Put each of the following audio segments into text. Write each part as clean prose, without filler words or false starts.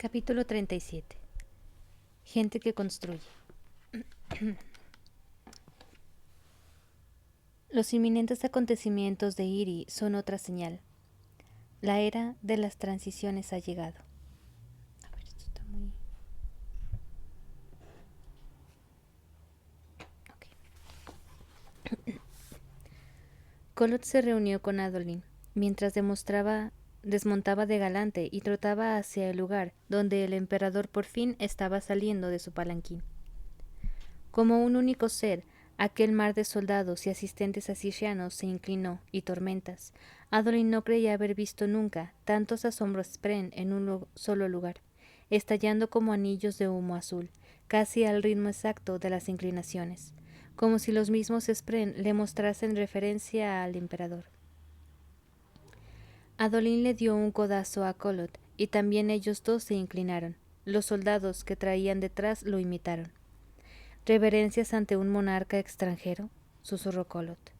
Capítulo 37. Gente que construye. Los inminentes acontecimientos de Iri son otra señal. La era de las transiciones ha llegado. A ver, esto está muy... Ok. Kolot se reunió con Adolin, mientras desmontaba de galante y trotaba hacia el lugar donde el emperador por fin estaba saliendo de su palanquín. Como un único ser, aquel mar de soldados y asistentes asirianos se inclinó, y tormentas. Adolin no creía haber visto nunca tantos asombros Spren en un solo lugar, estallando como anillos de humo azul, casi al ritmo exacto de las inclinaciones, como si los mismos Spren le mostrasen referencia al emperador. Adolin le dio un codazo a Kolot, y también ellos dos se inclinaron. Los soldados que traían detrás lo imitaron. —¿Reverencias ante un monarca extranjero? —susurró Kolot.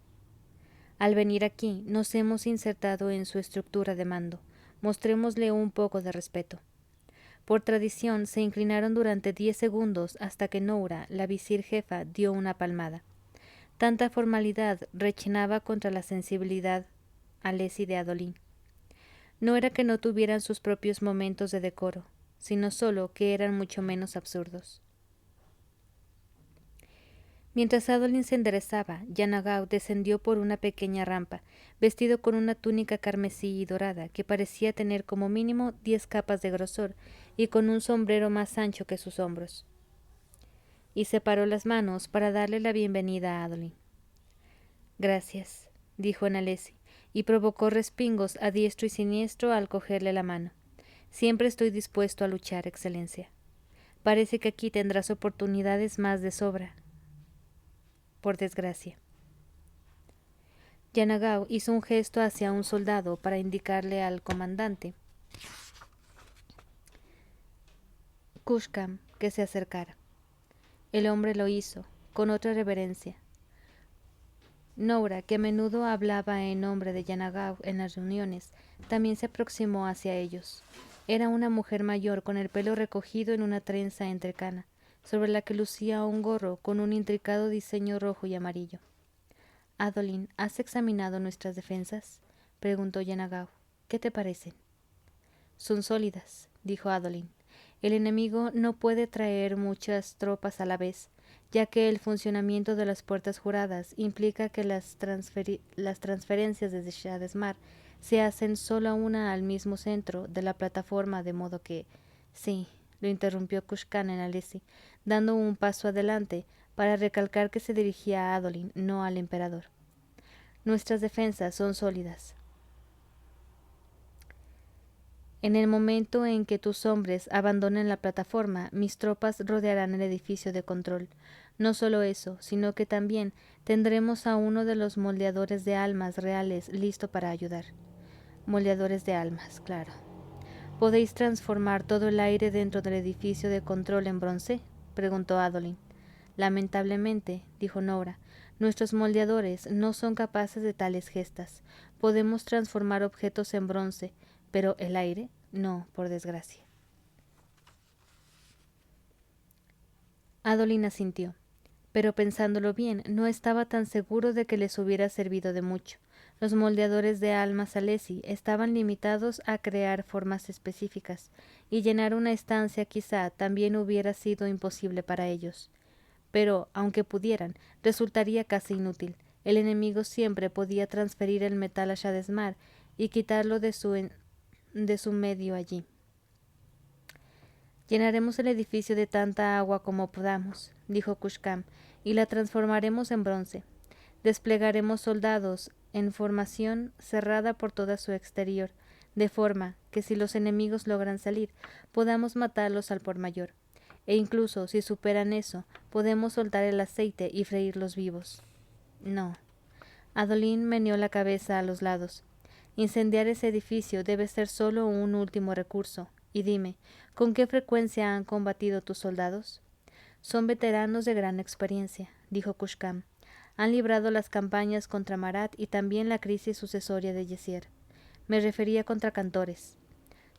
Al venir aquí nos hemos insertado en su estructura de mando. Mostrémosle un poco de respeto. Por tradición se inclinaron durante 10 segundos hasta que Noura, la visir jefa, dio una palmada. Tanta formalidad rechinaba contra la sensibilidad alesi de Adolin. No era que no tuvieran sus propios momentos de decoro, sino solo que eran mucho menos absurdos. Mientras Adolin se enderezaba, Yanagaw descendió por una pequeña rampa, vestido con una túnica carmesí y dorada que parecía tener como mínimo 10 capas de grosor y con un sombrero más ancho que sus hombros. Y separó las manos para darle la bienvenida a Adolin. —Gracias —dijo en alesi, y provocó respingos a diestro y siniestro al cogerle la mano. —Siempre estoy dispuesto a luchar, excelencia. Parece que aquí tendrás oportunidades más de sobra. Por desgracia. Yanagaw hizo un gesto hacia un soldado para indicarle al comandante Kushkam que se acercara. El hombre lo hizo, con otra reverencia. Noura, que a menudo hablaba en nombre de Yanagaw en las reuniones, también se aproximó hacia ellos. Era una mujer mayor con el pelo recogido en una trenza entrecana, sobre la que lucía un gorro con un intricado diseño rojo y amarillo. —Adolin, ¿has examinado nuestras defensas? —preguntó Yanagaw. —¿Qué te parecen? —Son sólidas —dijo Adolin—. El enemigo no puede traer muchas tropas a la vez, ya que el funcionamiento de las puertas juradas implica que las transferencias desde Shadesmar se hacen solo una al mismo centro de la plataforma, de modo que... Sí, lo interrumpió Kushkan en alesi, dando un paso adelante para recalcar que se dirigía a Adolin, no al emperador. Nuestras defensas son sólidas. En el momento en que tus hombres abandonen la plataforma, mis tropas rodearán el edificio de control. No solo eso, sino que también tendremos a uno de los moldeadores de almas reales listo para ayudar. Moldeadores de almas, claro. ¿Podéis transformar todo el aire dentro del edificio de control en bronce? Preguntó Adolin. Lamentablemente, dijo Noura, nuestros moldeadores no son capaces de tales gestas. Podemos transformar objetos en bronce, pero el aire, no, por desgracia. Adolin asintió, pero pensándolo bien, no estaba tan seguro de que les hubiera servido de mucho. Los moldeadores de almas alesi estaban limitados a crear formas específicas, y llenar una estancia quizá también hubiera sido imposible para ellos. Pero, aunque pudieran, resultaría casi inútil. El enemigo siempre podía transferir el metal a Shadesmar y quitarlo de su medio allí. Llenaremos el edificio de tanta agua como podamos, dijo Kushkam, y la transformaremos en bronce. Desplegaremos soldados en formación cerrada por toda su exterior, de forma que si los enemigos logran salir, podamos matarlos al por mayor. E incluso si superan eso, podemos soltar el aceite y freírlos vivos. No. Adolin meneó la cabeza a los lados. Incendiar ese edificio debe ser solo un último recurso. Y dime, ¿con qué frecuencia han combatido tus soldados? Son veteranos de gran experiencia, dijo Kushkam. Han librado las campañas contra Marat y también la crisis sucesoria de Yesir. Me refería contra cantores.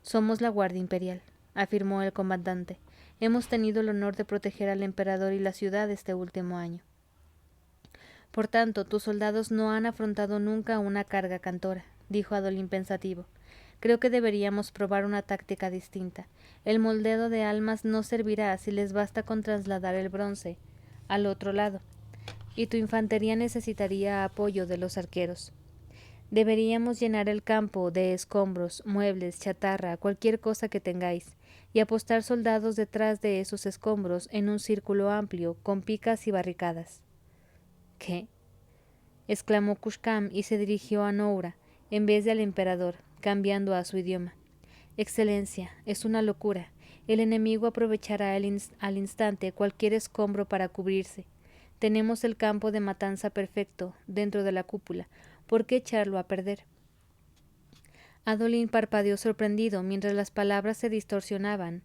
Somos la Guardia Imperial. afirmó el comandante. Hemos tenido el honor de proteger al emperador y la ciudad este último año. Por tanto, tus soldados no han afrontado nunca una carga cantora, dijo Adolín pensativo. Creo que deberíamos probar una táctica distinta. El moldeo de almas no servirá si les basta con trasladar el bronce al otro lado, y tu infantería necesitaría apoyo de los arqueros. Deberíamos llenar el campo de escombros, muebles, chatarra, cualquier cosa que tengáis, y apostar soldados detrás de esos escombros en un círculo amplio, con picas y barricadas. ¿Qué? Exclamó Kushkam y se dirigió a Noura, en vez de al emperador, cambiando a su idioma. Excelencia, es una locura. El enemigo aprovechará al instante cualquier escombro para cubrirse. Tenemos el campo de matanza perfecto dentro de la cúpula. ¿Por qué echarlo a perder? Adolín parpadeó sorprendido mientras las palabras se distorsionaban.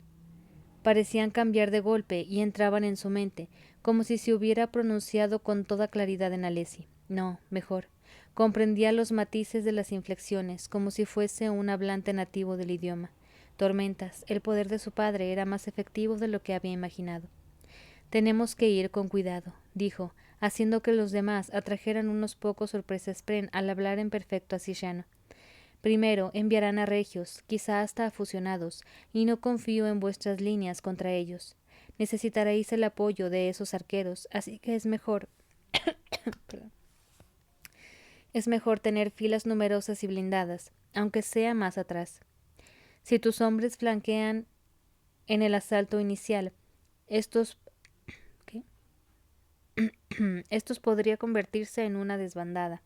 Parecían cambiar de golpe y entraban en su mente, como si se hubiera pronunciado con toda claridad en Alessi. No, mejor. Comprendía los matices de las inflexiones, como si fuese un hablante nativo del idioma. Tormentas, el poder de su padre era más efectivo de lo que había imaginado. Tenemos que ir con cuidado, dijo, haciendo que los demás atrajeran unos pocos sorpresespren al hablar en perfecto asillano. Primero enviarán a regios, quizá hasta a fusionados, y no confío en vuestras líneas contra ellos. Necesitaréis el apoyo de esos arqueros, así que es mejor es mejor tener filas numerosas y blindadas, aunque sea más atrás. Si tus hombres flanquean en el asalto inicial, estos podría convertirse en una desbandada.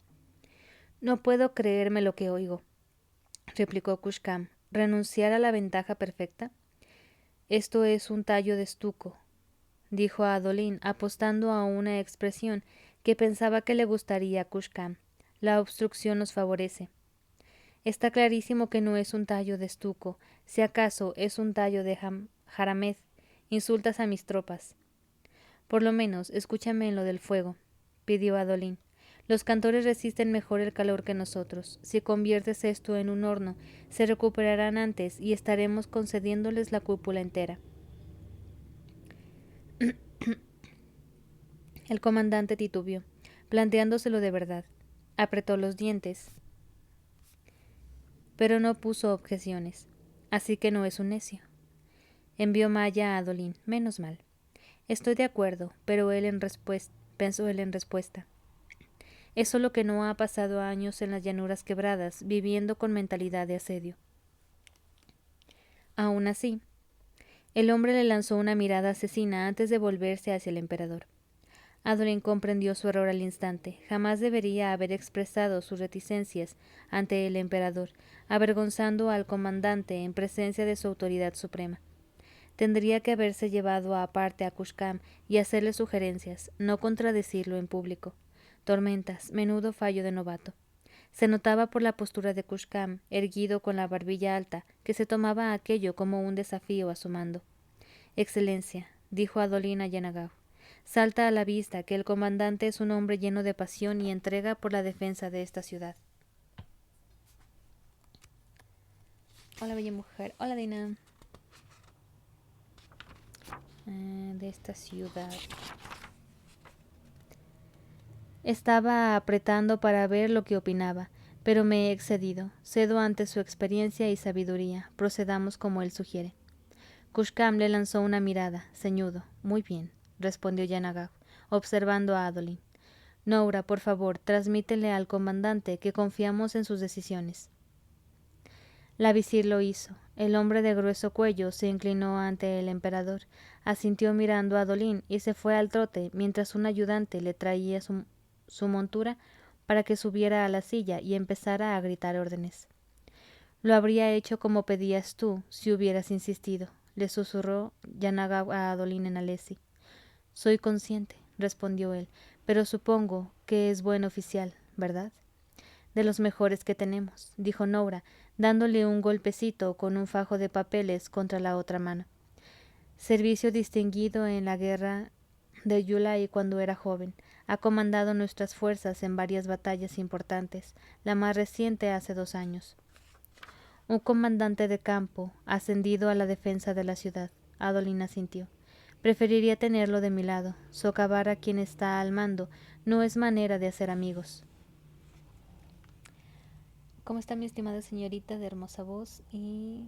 No puedo creerme lo que oigo, replicó Kushkam. ¿Renunciar a la ventaja perfecta? Esto es un tallo de estuco, dijo Adolín, apostando a una expresión que pensaba que le gustaría a Kushkam. La obstrucción nos favorece. Está clarísimo que no es un tallo de estuco. Si acaso es un tallo de jaramez. Insultas a mis tropas. Por lo menos, escúchame en lo del fuego, pidió Adolín. Los cantores resisten mejor el calor que nosotros. Si conviertes esto en un horno, se recuperarán antes y estaremos concediéndoles la cúpula entera. El comandante titubeó, planteándoselo de verdad. Apretó los dientes, pero no puso objeciones. Así que no es un necio. Envió Maya a Adolín. Menos mal. Estoy de acuerdo, pero pensó él en respuesta. Es solo que no ha pasado años en las llanuras quebradas, viviendo con mentalidad de asedio. Aún así, el hombre le lanzó una mirada asesina antes de volverse hacia el emperador. Adolín comprendió su error al instante. Jamás debería haber expresado sus reticencias ante el emperador, avergonzando al comandante en presencia de su autoridad suprema. Tendría que haberse llevado aparte a Kushkam y hacerle sugerencias, no contradecirlo en público. Tormentas, menudo fallo de novato. Se notaba por la postura de Kushkam, erguido con la barbilla alta, que se tomaba aquello como un desafío a su mando. Excelencia, dijo Adolín a Yanagav, salta a la vista que el comandante es un hombre lleno de pasión y entrega por la defensa de esta ciudad. Hola, bella mujer. Hola, Dina. De esta ciudad. Estaba apretando para ver lo que opinaba, pero me he excedido. Cedo ante su experiencia y sabiduría. Procedamos como él sugiere. Kushkam le lanzó una mirada, ceñudo. Muy bien, respondió Yanagav, observando a Adolín. Noura, por favor, transmítele al comandante que confiamos en sus decisiones. La visir lo hizo. El hombre de grueso cuello se inclinó ante el emperador, asintió mirando a Adolín y se fue al trote mientras un ayudante le traía su montura para que subiera a la silla y empezara a gritar órdenes. Lo habría hecho como pedías tú, si hubieras insistido, le susurró Yanagav a Adolín en Alessi. Soy consciente, respondió él, pero supongo que es buen oficial, ¿verdad? De los mejores que tenemos, dijo Noura, dándole un golpecito con un fajo de papeles contra la otra mano. Servicio distinguido en la guerra de Yulai cuando era joven. Ha comandado nuestras fuerzas en varias batallas importantes, la más reciente hace 2 años. Un comandante de campo, ascendido a la defensa de la ciudad. Adolin asintió. Preferiría tenerlo de mi lado. Socavar a quien está al mando no es manera de hacer amigos. ¿Cómo está mi estimada señorita de hermosa voz y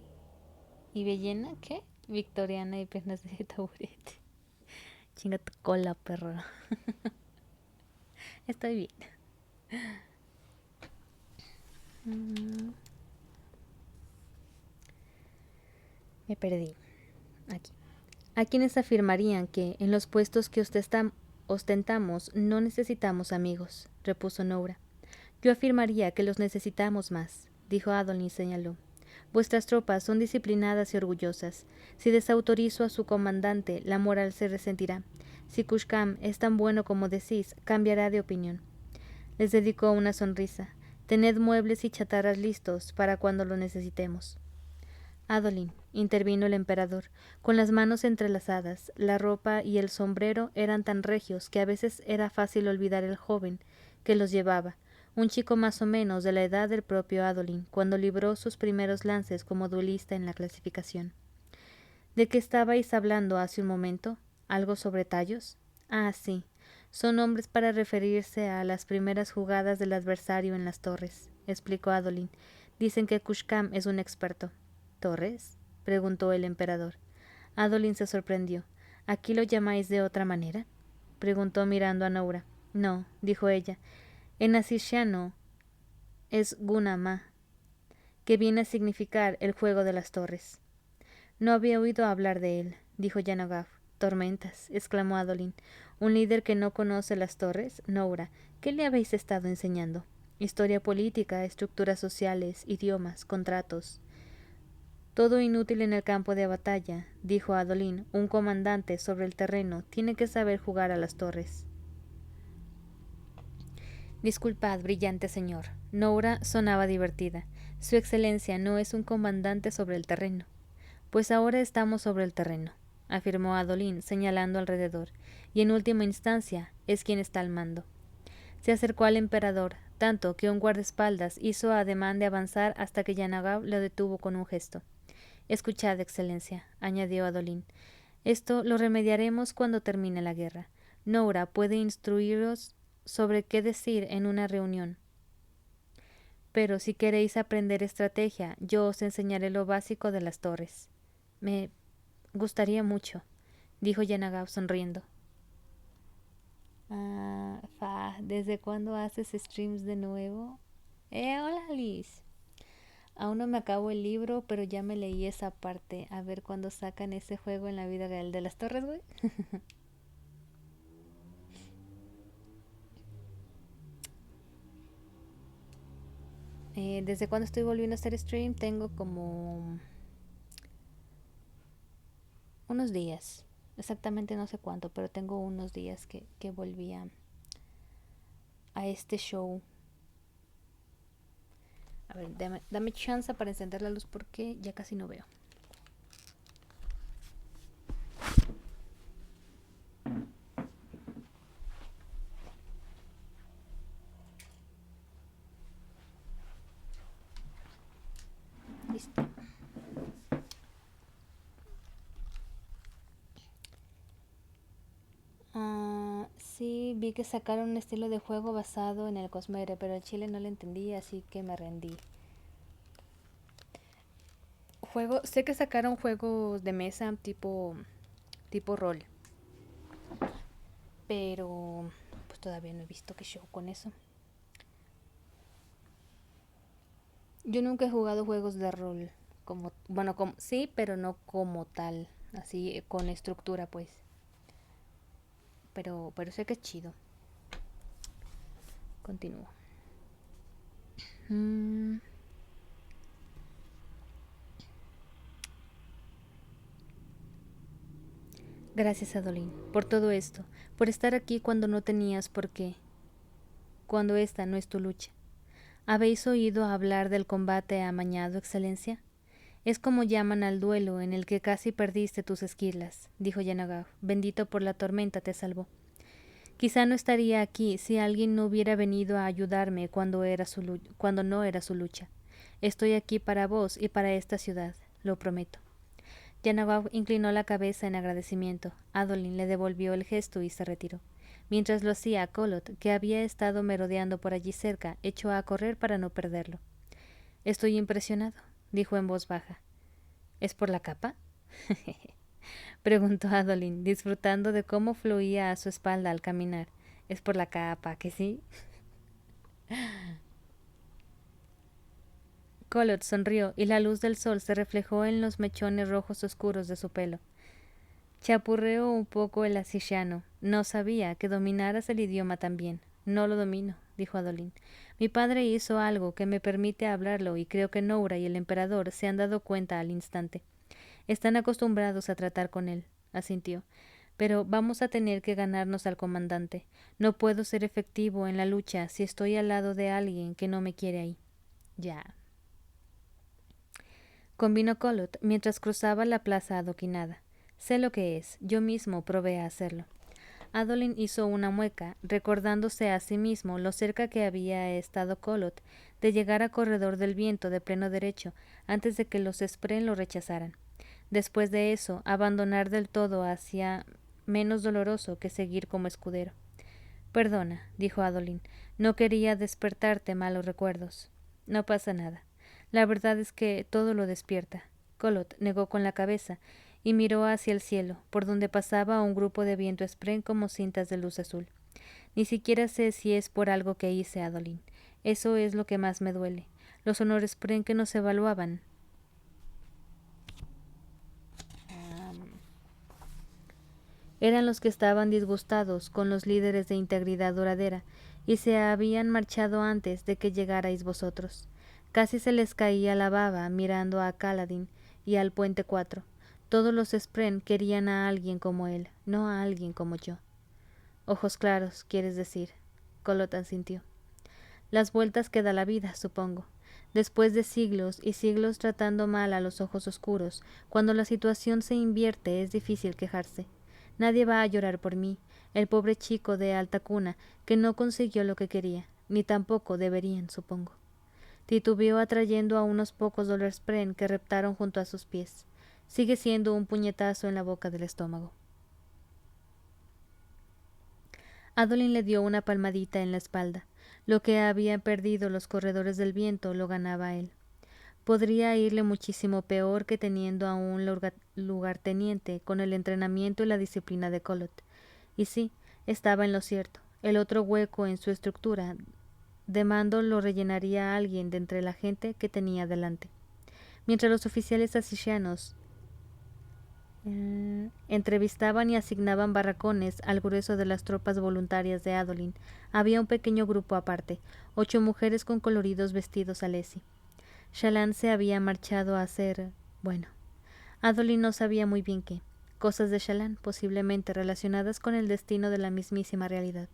bellena? ¿Qué? Victoriana y piernas de taburete. Chinga tu cola, perro. Estoy bien. Me perdí. Aquí. Hay quienes afirmarían que en los puestos que ostentamos no necesitamos amigos, repuso Noura. Yo afirmaría que los necesitamos más, dijo Adolin y señaló. Vuestras tropas son disciplinadas y orgullosas. Si desautorizo a su comandante, la moral se resentirá. Si Kushkam es tan bueno como decís, cambiará de opinión. Les dedicó una sonrisa. Tened muebles y chatarras listos para cuando lo necesitemos. Adolin, intervino el emperador, con las manos entrelazadas, la ropa y el sombrero eran tan regios que a veces era fácil olvidar el joven que los llevaba, un chico más o menos de la edad del propio Adolin, cuando libró sus primeros lances como duelista en la clasificación. ¿De qué estabais hablando hace un momento? ¿Algo sobre tallos? Ah, sí. Son nombres para referirse a las primeras jugadas del adversario en las torres, explicó Adolin. Dicen que Kushkam es un experto. ¿Torres? Preguntó el emperador. Adolin se sorprendió. ¿Aquí lo llamáis de otra manera? Preguntó mirando a Noura. No, dijo ella. En asiriano es Gunama, que viene a significar el juego de las torres. No había oído hablar de él, dijo Yanagav. Tormentas, exclamó Adolin. ¿Un líder que no conoce las torres? Noura, ¿qué le habéis estado enseñando? Historia política, estructuras sociales, idiomas, contratos. Todo inútil en el campo de batalla, dijo Adolin. Un comandante sobre el terreno tiene que saber jugar a las torres. Disculpad, brillante señor. Noura sonaba divertida. Su excelencia no es un comandante sobre el terreno. Pues ahora estamos sobre el terreno, afirmó Adolin, señalando alrededor, y en última instancia es quien está al mando. Se acercó al emperador, tanto que un guardaespaldas hizo ademán de avanzar hasta que Yanagav lo detuvo con un gesto. Escuchad, excelencia, añadió Adolin. Esto lo remediaremos cuando termine la guerra. Noura puede instruiros sobre qué decir en una reunión. Pero si queréis aprender estrategia, yo os enseñaré lo básico de las torres. Me gustaría mucho, dijo Yanagav sonriendo. ¿Desde cuándo haces streams de nuevo? Hola Liz. Aún no me acabo el libro, pero ya me leí esa parte. A ver cuándo sacan ese juego en la vida real de las torres, güey. ¿Desde cuándo estoy volviendo a hacer stream? Tengo como unos días. Exactamente no sé cuánto, pero tengo unos días que volví a este show. A ver, dame chance para encender la luz porque ya casi no veo. Listo. Sí, vi que sacaron un estilo de juego basado en el Cosmere, pero el chile no lo entendí, así que me rendí. Sé que sacaron juegos de mesa tipo rol, pero pues todavía no he visto qué show con eso. Yo nunca he jugado juegos de rol sí, pero no como tal, así con estructura, pues. Pero sé que es chido. Continúo. Gracias, Adolin, por todo esto, por estar aquí cuando no tenías por qué, cuando esta no es tu lucha. ¿Habéis oído hablar del combate amañado, excelencia? Es como llaman al duelo en el que casi perdiste tus esquirlas, dijo Yanagav. Bendito por la tormenta te salvó. Quizá no estaría aquí si alguien no hubiera venido a ayudarme cuando no era su lucha. Estoy aquí para vos y para esta ciudad, lo prometo. Yanagao inclinó la cabeza en agradecimiento. Adolin le devolvió el gesto y se retiró. Mientras lo hacía, Kolot, que había estado merodeando por allí cerca, echó a correr para no perderlo. Estoy impresionado, dijo en voz baja. ¿Es por la capa? Preguntó Adolin, disfrutando de cómo fluía a su espalda al caminar. ¿Es por la capa, que sí? Kolot sonrió y la luz del sol se reflejó en los mechones rojos oscuros de su pelo. Chapurreó un poco el asillano. No sabía que dominaras el idioma también. No lo domino, dijo Adolin. Mi padre hizo algo que me permite hablarlo y creo que Noura y el emperador se han dado cuenta al instante. Están acostumbrados a tratar con él, asintió. Pero vamos a tener que ganarnos al comandante. No puedo ser efectivo en la lucha si estoy al lado de alguien que no me quiere ahí. Ya. Convino Kolot mientras cruzaba la plaza adoquinada. Sé lo que es, yo mismo probé a hacerlo. Adolin hizo una mueca, recordándose a sí mismo lo cerca que había estado Kolot de llegar a Corredor del Viento de pleno derecho antes de que los Spren lo rechazaran. Después de eso, abandonar del todo hacía menos doloroso que seguir como escudero. Perdona, dijo Adolin, no quería despertarte malos recuerdos. No pasa nada. La verdad es que todo lo despierta. Kolot negó con la cabeza y miró hacia el cielo, por donde pasaba un grupo de viento spren como cintas de luz azul. Ni siquiera sé si es por algo que hice, Adolin. Eso es lo que más me duele. Los honores spren que nos evaluaban. Eran los que estaban disgustados con los líderes de integridad duradera y se habían marchado antes de que llegarais vosotros. Casi se les caía la baba mirando a Kaladin y al Puente 4. Todos los Spren querían a alguien como él, no a alguien como yo. Ojos claros, quieres decir. Kolot asintió. Las vueltas que da la vida, supongo. Después de siglos y siglos tratando mal a los ojos oscuros, cuando la situación se invierte es difícil quejarse. Nadie va a llorar por mí, el pobre chico de alta cuna, que no consiguió lo que quería, ni tampoco deberían, supongo. Titubeó atrayendo a unos pocos Dollarspren que reptaron junto a sus pies. Sigue siendo un puñetazo en la boca del estómago. Adolin le dio una palmadita en la espalda. Lo que habían perdido los corredores del viento lo ganaba él. Podría irle muchísimo peor que teniendo a un lugarteniente con el entrenamiento y la disciplina de Kolot. Y sí, estaba en lo cierto. El otro hueco en su estructura de mando lo rellenaría alguien de entre la gente que tenía delante. Mientras los oficiales asisianos entrevistaban y asignaban barracones al grueso de las tropas voluntarias de Adolin, había un pequeño grupo aparte, 8 mujeres con coloridos vestidos alesi. Shallan se había marchado a hacer... bueno, Adolin no sabía muy bien qué. Cosas de Shallan, posiblemente relacionadas con el destino de la mismísima realidad.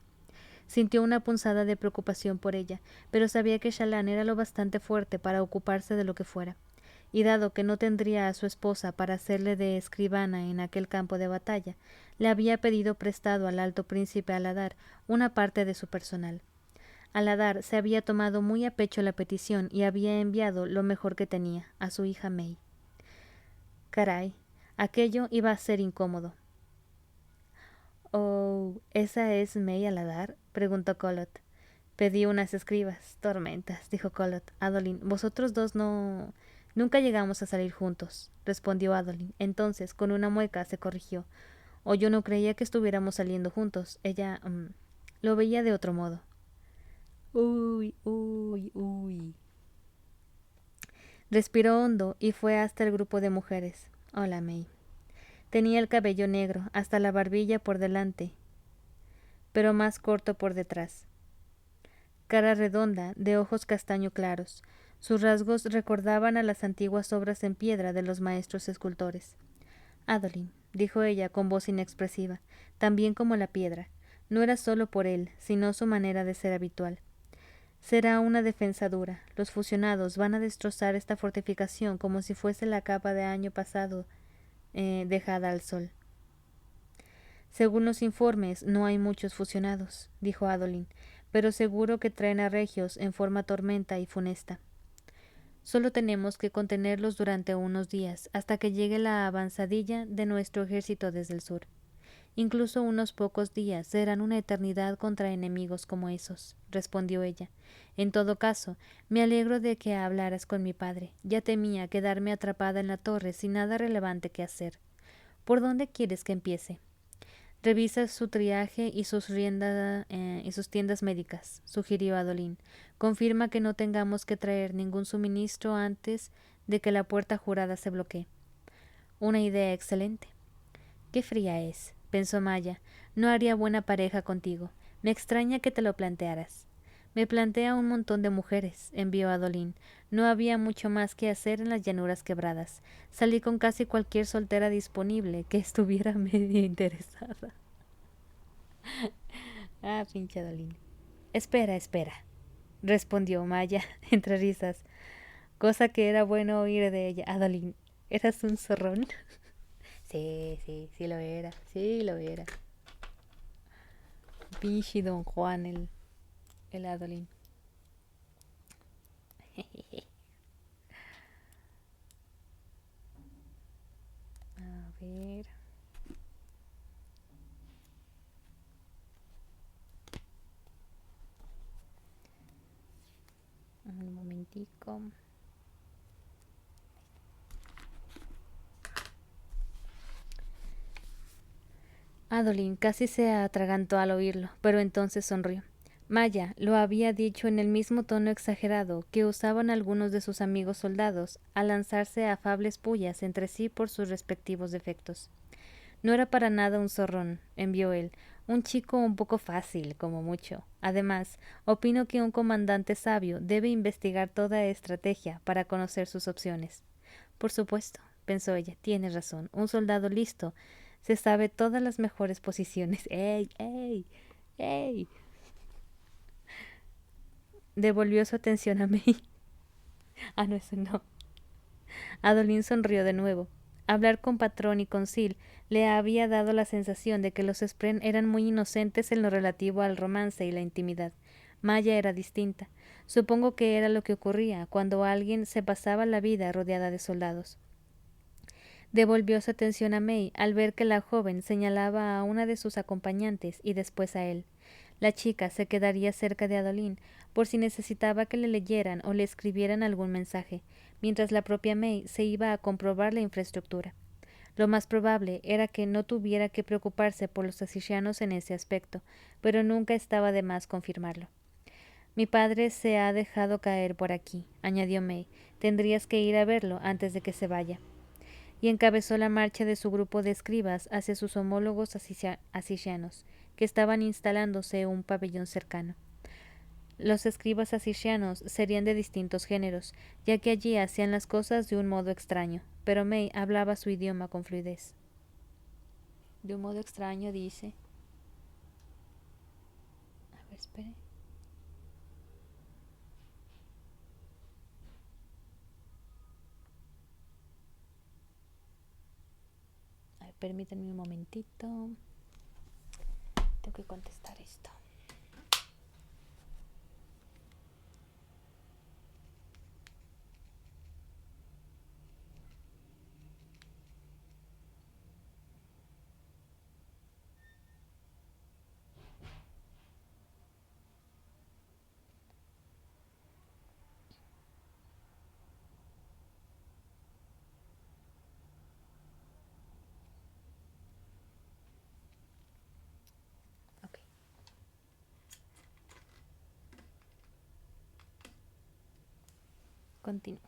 Sintió una punzada de preocupación por ella, pero sabía que Shallan era lo bastante fuerte para ocuparse de lo que fuera. Y dado que no tendría a su esposa para hacerle de escribana en aquel campo de batalla, le había pedido prestado al alto príncipe Aladar una parte de su personal. Aladar se había tomado muy a pecho la petición y había enviado lo mejor que tenía, a su hija May. Caray, aquello iba a ser incómodo. —Oh, ¿esa es May Aladar? —preguntó Kolot. —Pedí unas escribas. Tormentas —dijo Kolot. —Adolin, vosotros dos no... Nunca llegamos a salir juntos —respondió Adolin. Entonces, con una mueca, se corrigió. O yo no creía que estuviéramos saliendo juntos. Ella... lo veía de otro modo. Uy, uy, uy. Respiró hondo y fue hasta el grupo de mujeres. Hola, May. Tenía el cabello negro, hasta la barbilla por delante, pero más corto por detrás. Cara redonda, de ojos castaño claros. Sus rasgos recordaban a las antiguas obras en piedra de los maestros escultores. Adolin, dijo ella con voz inexpresiva, también como la piedra. No era solo por él, sino su manera de ser habitual. Será una defensa dura. Los fusionados van a destrozar esta fortificación como si fuese la capa de año pasado dejada al sol. Según los informes, no hay muchos fusionados, dijo Adolin, pero seguro que traen a regios en forma tormenta y funesta. Solo tenemos que contenerlos durante unos días, hasta que llegue la avanzadilla de nuestro ejército desde el sur. Incluso unos pocos días serán una eternidad contra enemigos como esos, respondió ella. En todo caso, me alegro de que hablaras con mi padre. Ya temía quedarme atrapada en la torre sin nada relevante que hacer. ¿Por dónde quieres que empiece? Revisa su triaje y sus tiendas médicas, sugirió Adolín. Confirma que no tengamos que traer ningún suministro antes de que la puerta jurada se bloquee. Una idea excelente. Qué fría es, pensó Maya. No haría buena pareja contigo. Me extraña que te lo plantearas. Me plantea un montón de mujeres, envió Adolín. No había mucho más que hacer en las llanuras quebradas. Salí con casi cualquier soltera disponible que estuviera medio interesada. Ah, pinche Adolín. Espera, espera, respondió Maya entre risas, cosa que era bueno oír de ella. Adolín, ¿eras un zorrón? Sí, sí, sí lo era. Pinche Don Juan, el Adolín. A ver. Un momentico. Adolín casi se atragantó al oírlo, pero entonces sonrió. Maya lo había dicho en el mismo tono exagerado que usaban algunos de sus amigos soldados al lanzarse afables pullas entre sí por sus respectivos defectos. No era para nada un zorrón, envió él, un chico un poco fácil, como mucho. Además, opino que un comandante sabio debe investigar toda estrategia para conocer sus opciones. Por supuesto, pensó ella, tienes razón, un soldado listo se sabe todas las mejores posiciones. ¡Ey, ey, ey! Devolvió su atención a May. Ah, no, eso no. Adolín sonrió de nuevo. Hablar con Patrón y con Sil le había dado la sensación de que los Spren eran muy inocentes en lo relativo al romance y la intimidad. Maya era distinta. Supongo que era lo que ocurría cuando alguien se pasaba la vida rodeada de soldados. Devolvió su atención a May al ver que la joven señalaba a una de sus acompañantes y después a él. La chica se quedaría cerca de Adolín por si necesitaba que le leyeran o le escribieran algún mensaje, mientras la propia May se iba a comprobar la infraestructura. Lo más probable era que no tuviera que preocuparse por los asisianos en ese aspecto, pero nunca estaba de más confirmarlo. Mi padre se ha dejado caer por aquí, añadió May. Tendrías que ir a verlo antes de que se vaya. Y encabezó la marcha de su grupo de escribas hacia sus homólogos asisianos, que estaban instalándose en un pabellón cercano. Los escribas asisianos serían de distintos géneros, ya que allí hacían las cosas de un modo extraño, pero May hablaba su idioma con fluidez. De un modo extraño, dice. A ver, espere. A ver, permítanme un momentito. Tengo que contestar esto. Ok. Continúo.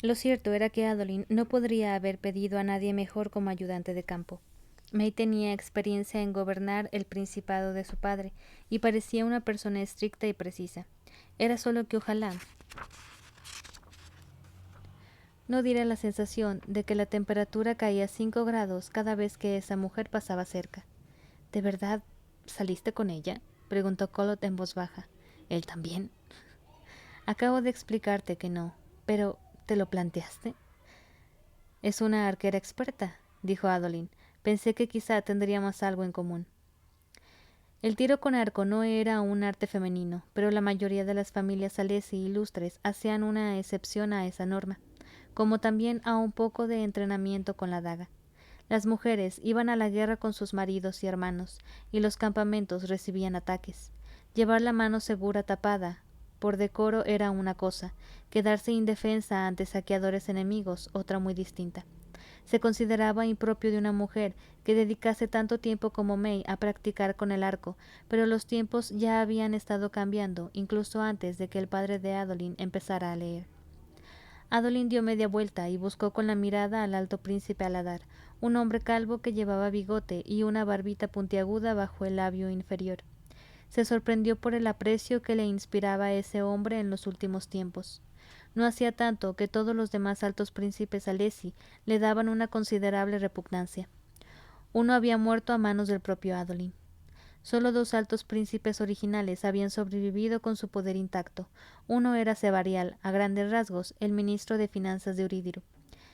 Lo cierto era que Adolin no podría haber pedido a nadie mejor como ayudante de campo. May tenía experiencia en gobernar el principado de su padre y parecía una persona estricta y precisa. Era solo que ojalá no diera la sensación de que la temperatura caía 5 grados cada vez que esa mujer pasaba cerca. ¿De verdad saliste con ella? Preguntó Collot en voz baja. ¿Él también? Acabo de explicarte que no, pero ¿te lo planteaste? Es una arquera experta, dijo Adolin. Pensé que quizá tendríamos algo en común. El tiro con arco no era un arte femenino, pero la mayoría de las familias Alesi ilustres hacían una excepción a esa norma, como también a un poco de entrenamiento con la daga. Las mujeres iban a la guerra con sus maridos y hermanos, y los campamentos recibían ataques. Llevar la mano segura tapada, por decoro, era una cosa, quedarse indefensa ante saqueadores enemigos, otra muy distinta. Se consideraba impropio de una mujer que dedicase tanto tiempo como May a practicar con el arco, pero los tiempos ya habían estado cambiando, incluso antes de que el padre de Adolin empezara a leer. Adolin dio media vuelta y buscó con la mirada al alto príncipe Aladar, un hombre calvo que llevaba bigote y una barbita puntiaguda bajo el labio inferior. Se sorprendió por el aprecio que le inspiraba ese hombre en los últimos tiempos. No hacía tanto que todos los demás altos príncipes alesi le daban una considerable repugnancia. Uno había muerto a manos del propio Adolin. Solo 2 altos príncipes originales habían sobrevivido con su poder intacto. Uno era Sebarial, a grandes rasgos, el ministro de finanzas de Eurídiru.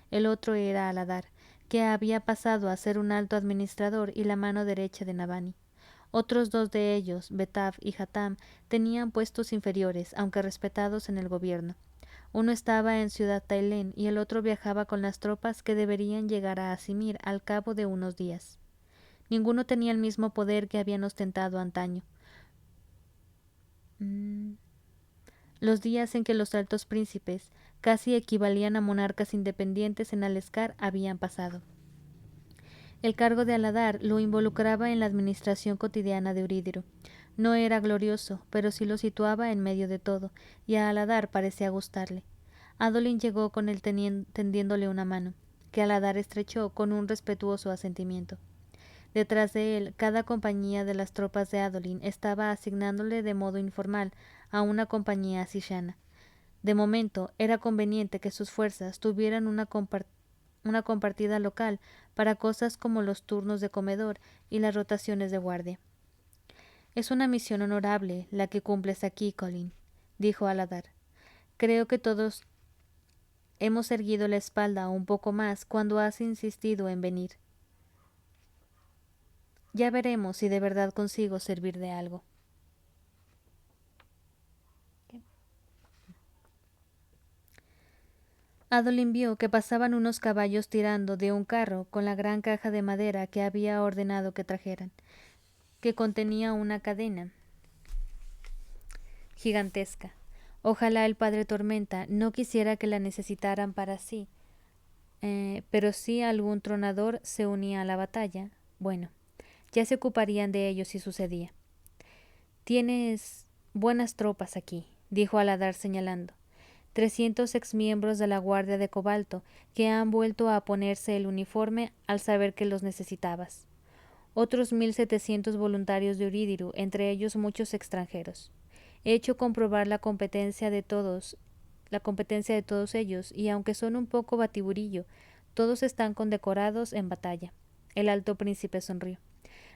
El otro era Aladar, que había pasado a ser un alto administrador y la mano derecha de Navani. Otros 2 de ellos, Betav y Hatam, tenían puestos inferiores, aunque respetados en el gobierno. Uno estaba en Ciudad Tailén y el otro viajaba con las tropas que deberían llegar a Asimir al cabo de unos días. Ninguno tenía el mismo poder que habían ostentado antaño. Los días en que los altos príncipes casi equivalían a monarcas independientes en Aleskar habían pasado. El cargo de Aladar lo involucraba en la administración cotidiana de Eurídiru. No era glorioso, pero sí lo situaba en medio de todo, y a Aladar parecía gustarle. Adolin llegó con él tendiéndole una mano, que Aladar estrechó con un respetuoso asentimiento. Detrás de él, cada compañía de las tropas de Adolin estaba asignándole de modo informal a una compañía asishana. De momento, era conveniente que sus fuerzas tuvieran una compartida local para cosas como los turnos de comedor y las rotaciones de guardia. Es una misión honorable la que cumples aquí, Colin, dijo Aladar. Creo que todos hemos erguido la espalda un poco más cuando has insistido en venir. Ya veremos si de verdad consigo servir de algo. Adolin vio que pasaban unos caballos tirando de un carro con la gran caja de madera que había ordenado que trajeran, que contenía una cadena gigantesca. Ojalá el padre Tormenta no quisiera que la necesitaran para sí, pero si algún tronador se unía a la batalla, bueno, ya se ocuparían de ello si sucedía. Tienes buenas tropas aquí, dijo Aladar señalando. 300 exmiembros de la Guardia de Cobalto que han vuelto a ponerse el uniforme al saber que los necesitabas. Otros 1700 voluntarios de Eurídiru, entre ellos muchos extranjeros. He hecho comprobar la competencia de todos ellos, y aunque son un poco batiburillo, todos están condecorados en batalla. El alto príncipe sonrió.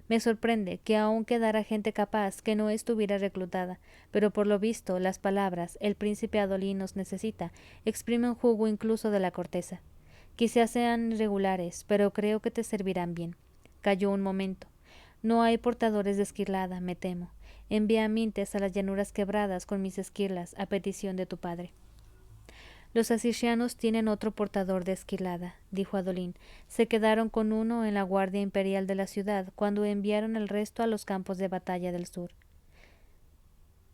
Me sorprende que aún quedara gente capaz que no estuviera reclutada, pero por lo visto las palabras «el príncipe Adolin nos necesita» exprimen jugo incluso de la corteza. Quizás sean irregulares, pero creo que te servirán bien. Calló un momento. No hay portadores de esquirlada, me temo. Envía mintes a las llanuras quebradas con mis esquirlas, a petición de tu padre. Los asisianos tienen otro portador de esquilada, dijo Adolin. Se quedaron con uno en la Guardia Imperial de la ciudad cuando enviaron el resto a los campos de batalla del sur.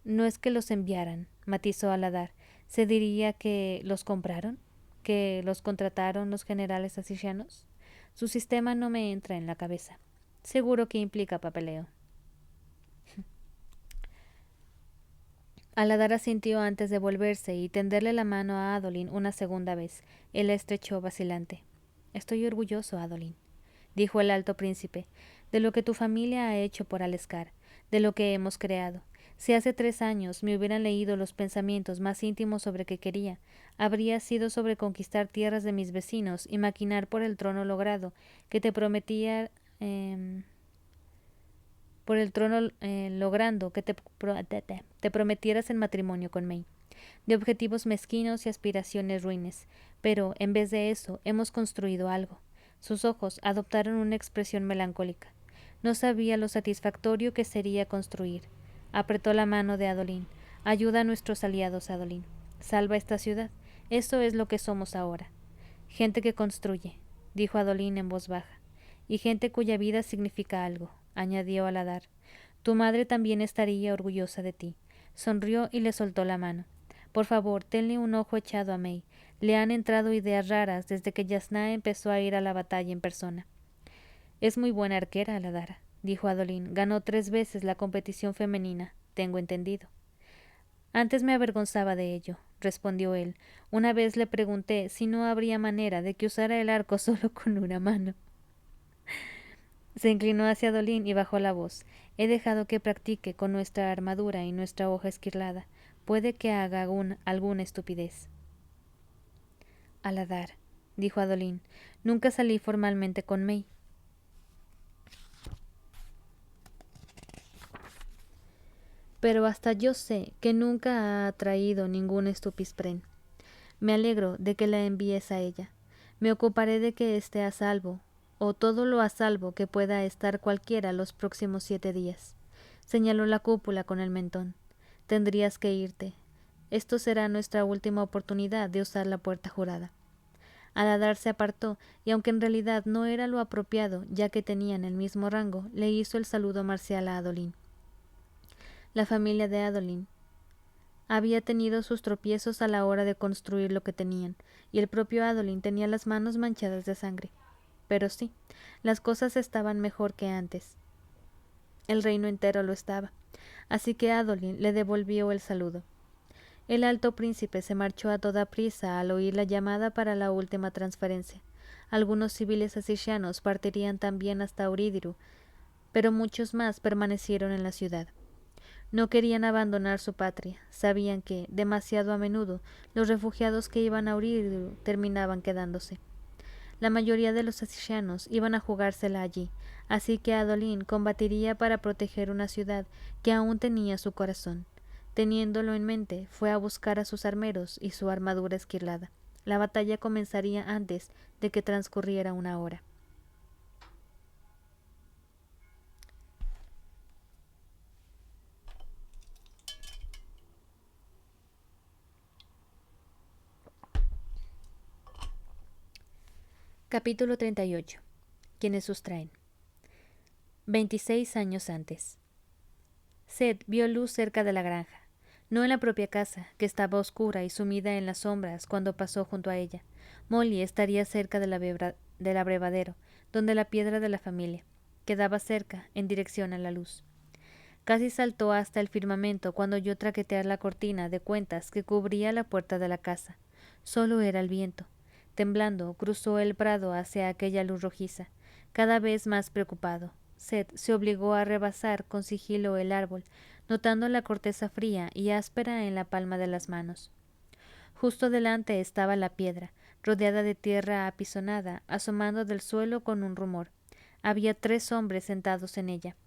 No es que los enviaran, matizó Aladar. ¿Se diría que los compraron? ¿Que los contrataron los generales asisianos? Su sistema no me entra en la cabeza. Seguro que implica papeleo. Aladar asintió antes de volverse y tenderle la mano a Adolin una segunda vez. Él la estrechó vacilante. Estoy orgulloso, Adolin, dijo el alto príncipe, de lo que tu familia ha hecho por Aleskar, de lo que hemos creado. Si hace 3 años me hubieran leído los pensamientos más íntimos sobre qué quería, habría sido sobre conquistar tierras de mis vecinos y maquinar por el trono logrado, que te prometía logrando que te prometieras en matrimonio con May, de objetivos mezquinos y aspiraciones ruines, pero, en vez de eso, hemos construido algo. Sus ojos adoptaron una expresión melancólica. No sabía lo satisfactorio que sería construir. Apretó la mano de Adolín. Ayuda a nuestros aliados, Adolín. Salva esta ciudad. Eso es lo que somos ahora. Gente que construye, dijo Adolín en voz baja. Y gente cuya vida significa algo, añadió Aladar. Tu madre también estaría orgullosa de ti. Sonrió y le soltó la mano. Por favor, tenle un ojo echado a May. Le han entrado ideas raras desde que Yasná empezó a ir a la batalla en persona. Es muy buena arquera, Aladar, dijo Adolín. Ganó 3 veces la competición femenina, tengo entendido. Antes me avergonzaba de ello, respondió él. Una vez le pregunté si no habría manera de que usara el arco solo con una mano. Se inclinó hacia Adolín y bajó la voz. He dejado que practique con nuestra armadura y nuestra hoja esquirlada. Puede que haga alguna estupidez. Aladar, dijo Adolín. Nunca salí formalmente con May. Pero hasta yo sé que nunca ha atraído ningún estupispren. Me alegro de que la envíes a ella. Me ocuparé de que esté a salvo, o todo lo a salvo que pueda estar cualquiera los próximos 7 días. Señaló la cúpula con el mentón. Tendrías que irte. Esto será nuestra última oportunidad de usar la puerta jurada. Aladar se apartó, y aunque en realidad no era lo apropiado, ya que tenían el mismo rango, le hizo el saludo marcial a Adolín. La familia de Adolín había tenido sus tropiezos a la hora de construir lo que tenían, y el propio Adolín tenía las manos manchadas de sangre. Pero sí, las cosas estaban mejor que antes. El reino entero lo estaba, así que Adolín le devolvió el saludo. El alto príncipe se marchó a toda prisa al oír la llamada para la última transferencia. Algunos civiles asirianos partirían también hasta Orídiru, pero muchos más permanecieron en la ciudad. No querían abandonar su patria, sabían que, demasiado a menudo, los refugiados que iban a Orídiru terminaban quedándose. La mayoría de los asirianos iban a jugársela allí, así que Adolín combatiría para proteger una ciudad que aún tenía su corazón. Teniéndolo en mente, fue a buscar a sus armeros y su armadura esquirlada. La batalla comenzaría antes de que transcurriera una hora. Capítulo 38. Quienes sustraen. 26 años antes. Seth vio luz cerca de la granja, no en la propia casa, que estaba oscura y sumida en las sombras cuando pasó junto a ella. Molly estaría cerca del abrevadero, donde la piedra de la familia quedaba cerca, en dirección a la luz. Casi saltó hasta el firmamento cuando oyó traquetear la cortina de cuentas que cubría la puerta de la casa. Solo era el viento. Temblando, cruzó el prado hacia aquella luz rojiza, cada vez más preocupado. Seth se obligó a rebasar con sigilo el árbol, notando la corteza fría y áspera en la palma de las manos. Justo delante estaba la piedra, rodeada de tierra apisonada, asomando del suelo con un rumor. Había 3 hombres sentados en ella.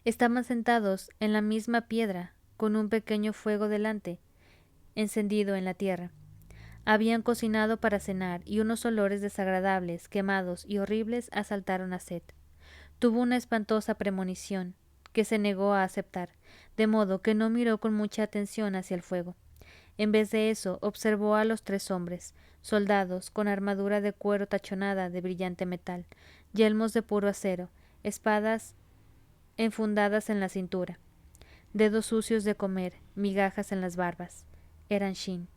Estaban sentados en la misma piedra, con un pequeño fuego delante, encendido en la tierra. Habían cocinado para cenar y unos olores desagradables, quemados y horribles asaltaron a Seth. Tuvo una espantosa premonición, que se negó a aceptar, de modo que no miró con mucha atención hacia el fuego. En vez de eso, observó a los 3 hombres, soldados, con armadura de cuero tachonada de brillante metal, yelmos de puro acero, espadas enfundadas en la cintura, dedos sucios de comer, migajas en las barbas. Eran Shin,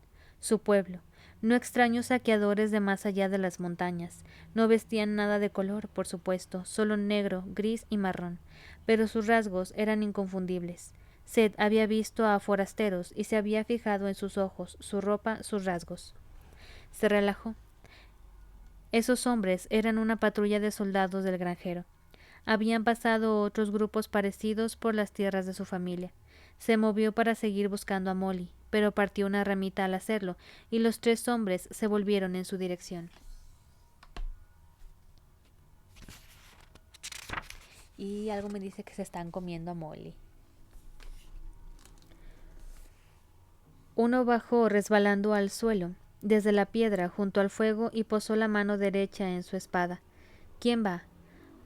su pueblo, no extraños saqueadores de más allá de las montañas. No vestían nada de color, por supuesto, solo negro, gris y marrón, pero sus rasgos eran inconfundibles. Seth había visto a forasteros y se había fijado en sus ojos, su ropa, sus rasgos. Se relajó. Esos hombres eran una patrulla de soldados del granjero. Habían pasado otros grupos parecidos por las tierras de su familia. Se movió para seguir buscando a Molly, pero partió una ramita al hacerlo, y los 3 hombres se volvieron en su dirección. Y algo me dice que se están comiendo a Molly. Uno bajó resbalando al suelo, desde la piedra junto al fuego, y posó la mano derecha en su espada. ¿Quién va?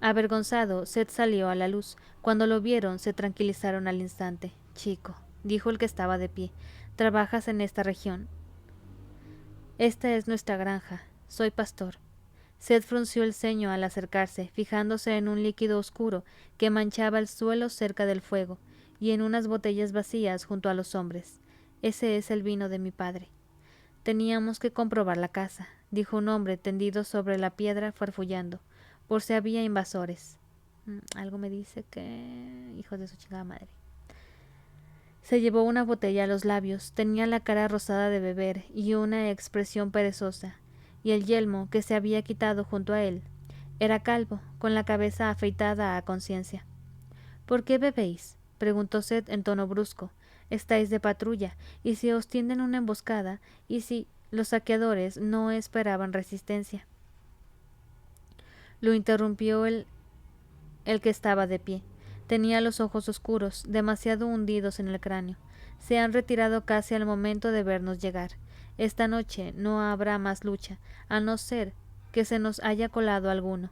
Avergonzado, Seth salió a la luz. Cuando lo vieron, se tranquilizaron al instante. Chico, dijo el que estaba de pie, ¿trabajas en esta región? Esta es nuestra granja. Soy pastor. Seth frunció el ceño al acercarse, fijándose en un líquido oscuro que manchaba el suelo cerca del fuego, y en unas botellas vacías junto a los hombres. Ese es el vino de mi padre. Teníamos que comprobar la casa, dijo un hombre tendido sobre la piedra farfullando, por si había invasores. Algo me dice que... hijos de su chingada madre. Se llevó una botella a los labios, tenía la cara rosada de beber y una expresión perezosa, y el yelmo que se había quitado junto a él. Era calvo, con la cabeza afeitada a conciencia. ¿Por qué bebéis? Preguntó Seth en tono brusco. Estáis de patrulla, y si os tienden una emboscada, y si los saqueadores no esperaban resistencia. Lo interrumpió el que estaba de pie. Tenía los ojos oscuros, demasiado hundidos en el cráneo. Se han retirado casi al momento de vernos llegar. Esta noche no habrá más lucha, a no ser que se nos haya colado alguno.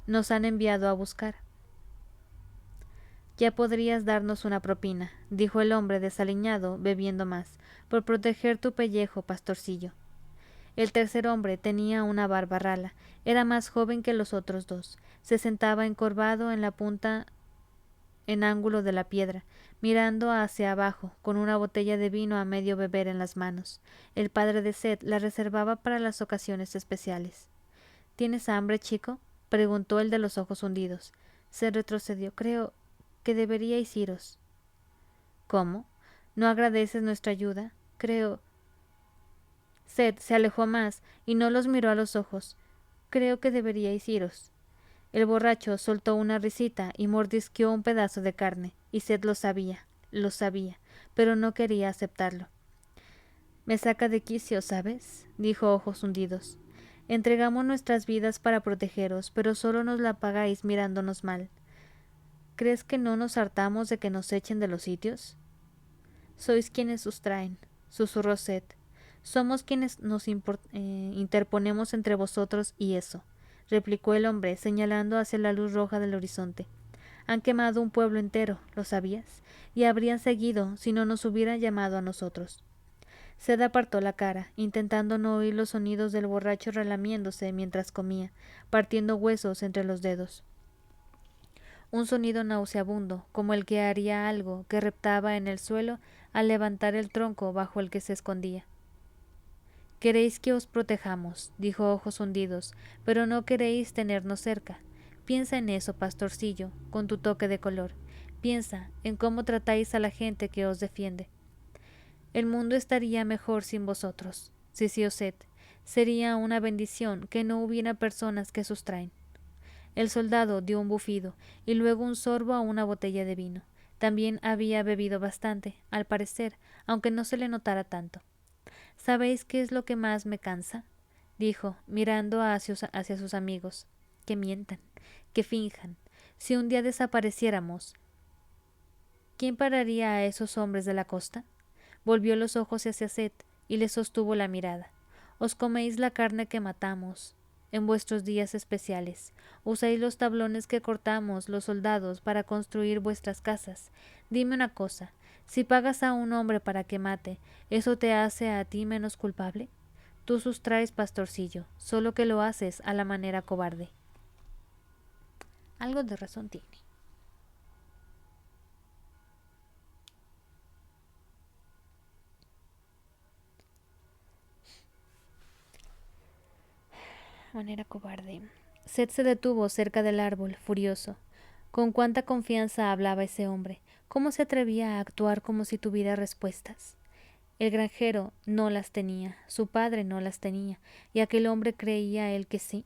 Nos han enviado a buscar. Ya podrías darnos una propina, dijo el hombre desaliñado, bebiendo más, por proteger tu pellejo, pastorcillo. El tercer hombre tenía una barba rala, era más joven que los otros dos. Se sentaba encorvado en la punta en ángulo de la piedra, mirando hacia abajo, con una botella de vino a medio beber en las manos. El padre de Seth la reservaba para las ocasiones especiales. ¿Tienes hambre, chico? Preguntó el de los ojos hundidos. Seth retrocedió. Creo que deberíais iros. ¿Cómo? ¿No agradeces nuestra ayuda? Creo... Seth se alejó más y no los miró a los ojos. Creo que deberíais iros. El borracho soltó una risita y mordisqueó un pedazo de carne, y Seth lo sabía, pero no quería aceptarlo. Me saca de quicio, ¿sabes? Dijo ojos hundidos. Entregamos nuestras vidas para protegeros, pero solo nos la pagáis mirándonos mal. ¿Crees que no nos hartamos de que nos echen de los sitios? Sois quienes os traen, susurró Seth. Somos quienes nos interponemos entre vosotros y eso, replicó el hombre, señalando hacia la luz roja del horizonte. Han quemado un pueblo entero, ¿lo sabías? Y habrían seguido si no nos hubieran llamado a nosotros. Seth apartó la cara, intentando no oír los sonidos del borracho relamiéndose mientras comía, partiendo huesos entre los dedos. Un sonido nauseabundo, como el que haría algo que reptaba en el suelo al levantar el tronco bajo el que se escondía. Queréis que os protejamos, dijo ojos hundidos, pero no queréis tenernos cerca. Piensa en eso, pastorcillo, con tu toque de color. Piensa en cómo tratáis a la gente que os defiende. El mundo estaría mejor sin vosotros, sisió Seth. Sería una bendición que no hubiera personas que sustraen. El soldado dio un bufido y luego un sorbo a una botella de vino. También había bebido bastante, al parecer, aunque no se le notara tanto. ¿Sabéis qué es lo que más me cansa? Dijo, mirando hacia sus amigos. Que mientan, que finjan. Si un día desapareciéramos, ¿quién pararía a esos hombres de la costa? Volvió los ojos hacia Seth y le sostuvo la mirada. Os coméis la carne que matamos en vuestros días especiales. Usáis los tablones que cortamos los soldados para construir vuestras casas. Dime una cosa, si pagas a un hombre para que mate, ¿eso te hace a ti menos culpable? Tú sustraes, pastorcillo, solo que lo haces a la manera cobarde. Algo de razón tiene. Manera cobarde. Seth se detuvo cerca del árbol, furioso. Con cuánta confianza hablaba ese hombre. ¿Cómo se atrevía a actuar como si tuviera respuestas? El granjero no las tenía, su padre no las tenía, y aquel hombre creía él que sí.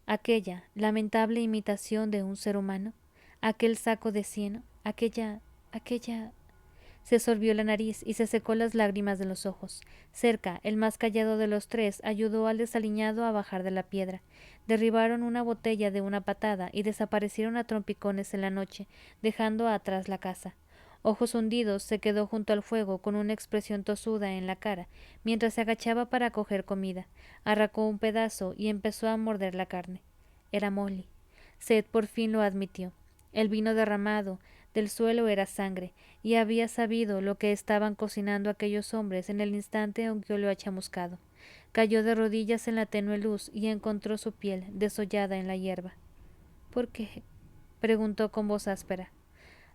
Aquella lamentable imitación de un ser humano, aquel saco de cieno, aquella... Se sorbió la nariz y se secó las lágrimas de los ojos. Cerca, el más callado de los tres ayudó al desaliñado a bajar de la piedra. Derribaron una botella de una patada y desaparecieron a trompicones en la noche, dejando atrás la casa. Ojos hundidos se quedó junto al fuego con una expresión tosuda en la cara, mientras se agachaba para coger comida. Arrancó un pedazo y empezó a morder la carne. Era Molly. Seth por fin lo admitió. El vino derramado del suelo era sangre, y había sabido lo que estaban cocinando aquellos hombres en el instante en que lo había chamuscado. Cayó de rodillas en la tenue luz y encontró su piel desollada en la hierba. ¿Por qué? Preguntó con voz áspera.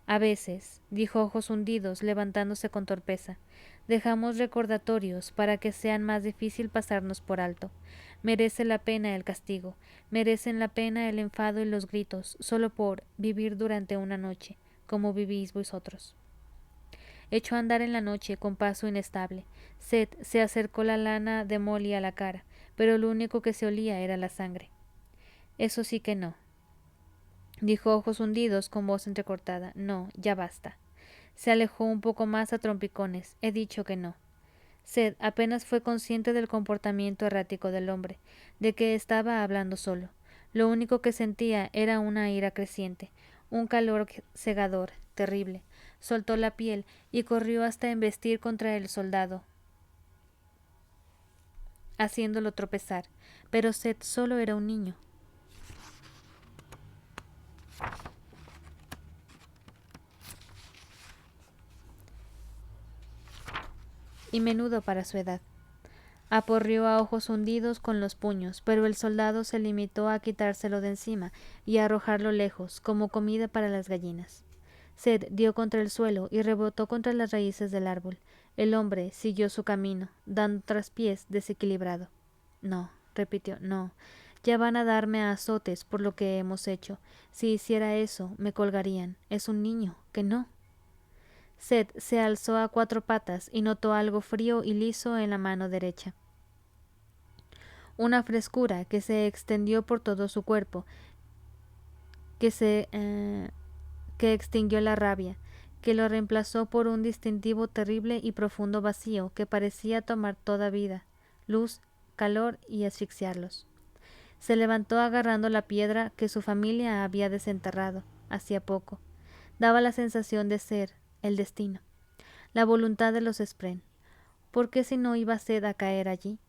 A veces, dijo Ojos hundidos, levantándose con torpeza, dejamos recordatorios para que sean más difícil pasarnos por alto. Merece la pena el castigo, merecen la pena el enfado y los gritos, solo por vivir durante una noche, como vivís vosotros. Echó a andar en la noche con paso inestable. Seth se acercó la lana de Molly a la cara, pero lo único que se olía era la sangre. Eso sí que no, dijo Ojos hundidos con voz entrecortada. No, ya basta. Se alejó un poco más a trompicones. He dicho que no. Seth apenas fue consciente del comportamiento errático del hombre, de que estaba hablando solo. Lo único que sentía era una ira creciente, un calor cegador, terrible. Soltó la piel y corrió hasta embestir contra el soldado, haciéndolo tropezar. Pero Seth solo era un niño. Y menudo para su edad. Aporreó a Ojos hundidos con los puños, pero el soldado se limitó a quitárselo de encima y a arrojarlo lejos, como comida para las gallinas. Seth dio contra el suelo y rebotó contra las raíces del árbol. El hombre siguió su camino, dando traspiés desequilibrado. No, repitió, no. Ya van a darme a azotes por lo que hemos hecho. Si hiciera eso, me colgarían. Es un niño, que no. Seth se alzó a cuatro patas y notó algo frío y liso en la mano derecha. Una frescura que se extendió por todo su cuerpo, que extinguió la rabia, que lo reemplazó por un distintivo terrible y profundo vacío que parecía tomar toda vida, luz, calor y asfixiarlos. Se levantó agarrando la piedra que su familia había desenterrado hacía poco. Daba la sensación de ser el destino, la voluntad de los Spren. ¿Por qué si no iba Seth a caer allí?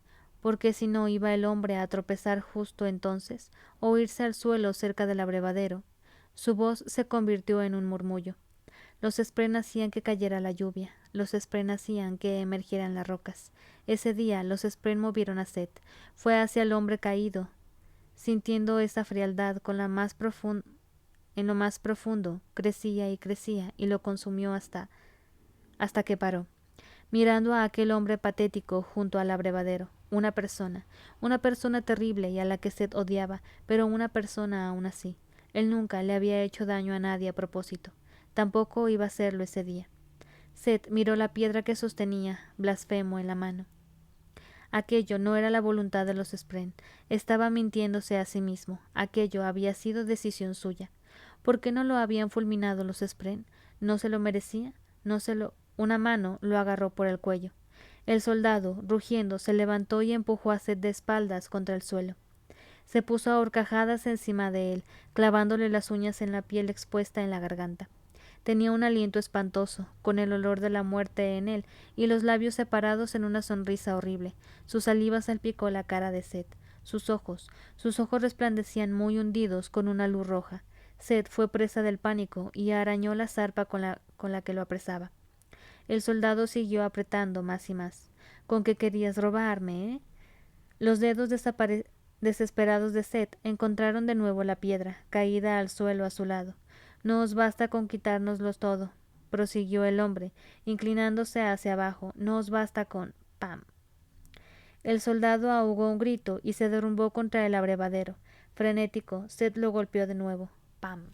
¿Por qué si no iba el hombre a tropezar justo entonces, o irse al suelo cerca del abrevadero? Su voz se convirtió en un murmullo. Los Spren hacían que cayera la lluvia, los Spren hacían que emergieran las rocas. Ese día los Spren movieron a Seth. Fue hacia el hombre caído, sintiendo esa frialdad con la más en lo más profundo, crecía y lo consumió hasta que paró, mirando a aquel hombre patético junto al abrevadero. Una persona terrible y a la que Seth odiaba, pero una persona aún así. Él nunca le había hecho daño a nadie a propósito. Tampoco iba a hacerlo ese día. Seth miró la piedra que sostenía, blasfemo, en la mano. Aquello no era la voluntad de los Spren. Estaba mintiéndose a sí mismo. Aquello había sido decisión suya. ¿Por qué no lo habían fulminado los Spren? ¿No se lo merecía? Una mano lo agarró por el cuello. El soldado, rugiendo, se levantó y empujó a Seth de espaldas contra el suelo. Se puso a horcajadas encima de él, clavándole las uñas en la piel expuesta en la garganta. Tenía un aliento espantoso, con el olor de la muerte en él, y los labios separados en una sonrisa horrible. Su saliva salpicó la cara de Seth. Sus ojos resplandecían muy hundidos con una luz roja. Seth fue presa del pánico y arañó la zarpa con la que lo apresaba. El soldado siguió apretando más y más. ¿Con qué querías robarme, eh? Los dedos desesperados de Seth encontraron de nuevo la piedra, caída al suelo a su lado. No os basta con quitárnoslos todo, prosiguió el hombre, inclinándose hacia abajo. No os basta con... ¡Pam! El soldado ahogó un grito y se derrumbó contra el abrevadero. Frenético, Seth lo golpeó de nuevo. ¡Pam!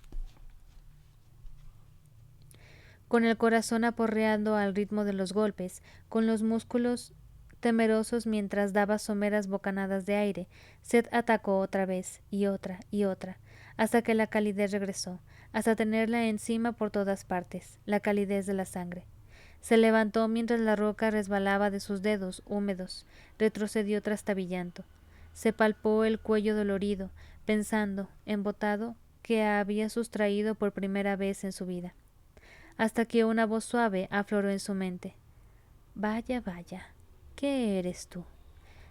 Con el corazón aporreando al ritmo de los golpes, con los músculos temerosos mientras daba someras bocanadas de aire, Seth atacó otra vez, y otra, hasta que la calidez regresó, hasta tenerla encima por todas partes, la calidez de la sangre. Se levantó mientras la roca resbalaba de sus dedos húmedos, retrocedió trastabillando. Se palpó el cuello dolorido, pensando, embotado, que había sustraído por primera vez en su vida. hasta que una voz suave afloró en su mente. Vaya, vaya, ¿qué eres tú?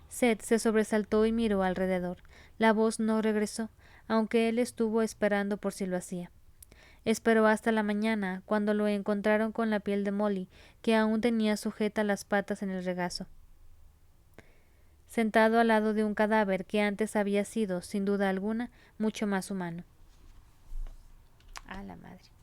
Seth se sobresaltó y miró alrededor. La voz no regresó, aunque él estuvo esperando por si lo hacía. Esperó hasta la mañana, cuando lo encontraron con la piel de Molly, que aún tenía sujeta las patas en el regazo, sentado al lado de un cadáver que antes había sido, sin duda alguna, mucho más humano. A la madre.